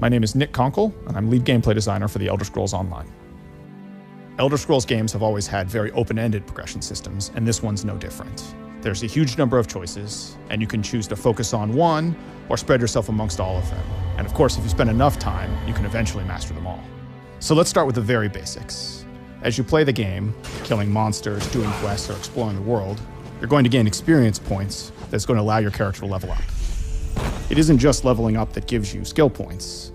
My name is Nick Conkle, and I'm lead gameplay designer for the Elder Scrolls Online. Elder Scrolls games have always had very open-ended progression systems, and this one's no different. There's a huge number of choices, and you can choose to focus on one or spread yourself amongst all of them. And of course, if you spend enough time, you can eventually master them all. So let's start with the very basics. As you play the game, killing monsters, doing quests, or exploring the world, you're going to gain experience points that's going to allow your character to level up. It isn't just leveling up that gives you skill points.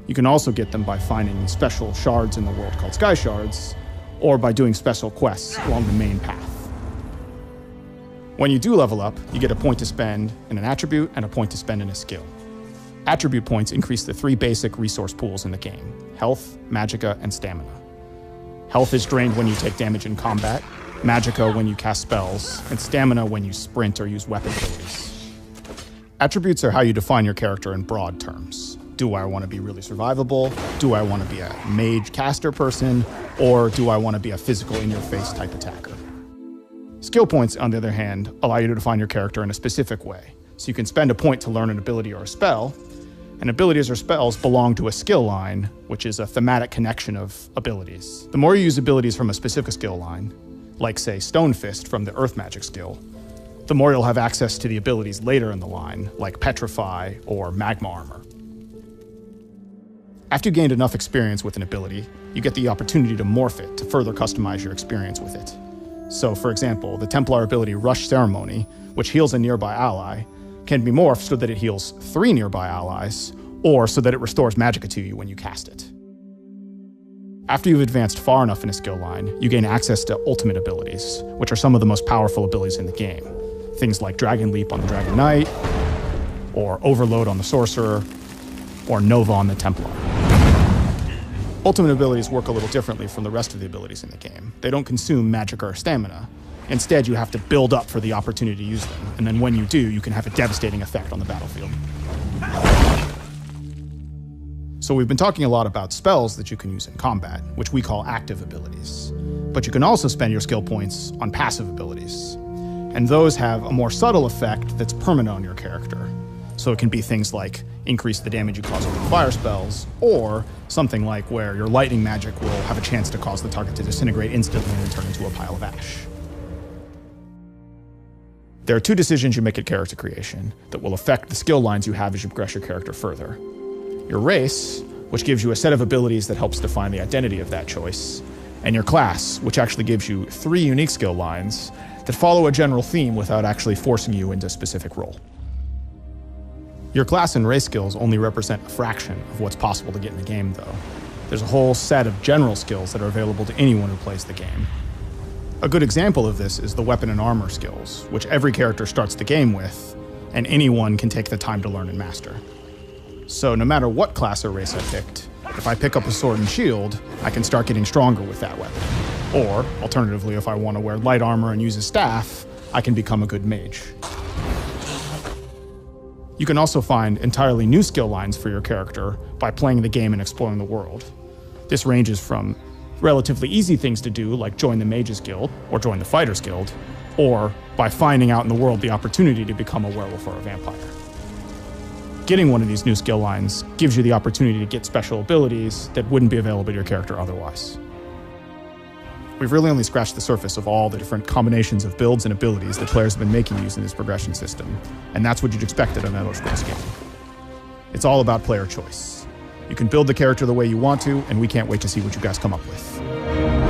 You can also get them by finding special shards in the world called sky shards, or by doing special quests along the main path. When you do level up, you get a point to spend in an attribute and a point to spend in a skill. Attribute points increase the three basic resource pools in the game: health, magicka, and stamina. Health is drained when you take damage in combat, magicka when you cast spells, and stamina when you sprint or use weapon abilities. Attributes are how you define your character in broad terms. Do I want to be really survivable? Do I want to be a mage caster person? Or do I want to be a physical in-your-face type attacker? Skill points, on the other hand, allow you to define your character in a specific way. So you can spend a point to learn an ability or a spell, and abilities or spells belong to a skill line, which is a thematic connection of abilities. The more you use abilities from a specific skill line, like say Stone Fist from the Earth Magic skill, the more you'll have access to the abilities later in the line, like Petrify or Magma Armor. After you gained enough experience with an ability, you get the opportunity to morph it to further customize your experience with it. So, for example, the Templar ability Rush Ceremony, which heals a nearby ally, can be morphed so that it heals 3 nearby allies, or so that it restores magicka to you when you cast it. After you've advanced far enough in a skill line, you gain access to ultimate abilities, which are some of the most powerful abilities in the game. Things like Dragon Leap on the Dragon Knight, or Overload on the Sorcerer, or Nova on the Templar. Ultimate abilities work a little differently from the rest of the abilities in the game. They don't consume magicka or stamina. Instead, you have to build up for the opportunity to use them, and then when you do, you can have a devastating effect on the battlefield. So we've been talking a lot about spells that you can use in combat, which we call active abilities. But you can also spend your skill points on passive abilities. And those have a more subtle effect that's permanent on your character. So it can be things like increase the damage you cause with fire spells, or something like where your lightning magic will have a chance to cause the target to disintegrate instantly and turn into a pile of ash. There are 2 decisions you make at character creation that will affect the skill lines you have as you progress your character further. Your race, which gives you a set of abilities that helps define the identity of that choice, and your class, which actually gives you 3 unique skill lines that follow a general theme without actually forcing you into a specific role. Your class and race skills only represent a fraction of what's possible to get in the game, though. There's a whole set of general skills that are available to anyone who plays the game. A good example of this is the weapon and armor skills, which every character starts the game with, and anyone can take the time to learn and master. So no matter what class or race I picked, if I pick up a sword and shield, I can start getting stronger with that weapon. Or, alternatively, if I want to wear light armor and use a staff, I can become a good mage. You can also find entirely new skill lines for your character by playing the game and exploring the world. This ranges from relatively easy things to do, like join the Mages Guild or join the Fighters Guild, or by finding out in the world the opportunity to become a werewolf or a vampire. Getting one of these new skill lines gives you the opportunity to get special abilities that wouldn't be available to your character otherwise. We've really only scratched the surface of all the different combinations of builds and abilities that players have been making using this progression system, and that's what you'd expect at an Elder Scrolls game. It's all about player choice. You can build the character the way you want to, and we can't wait to see what you guys come up with.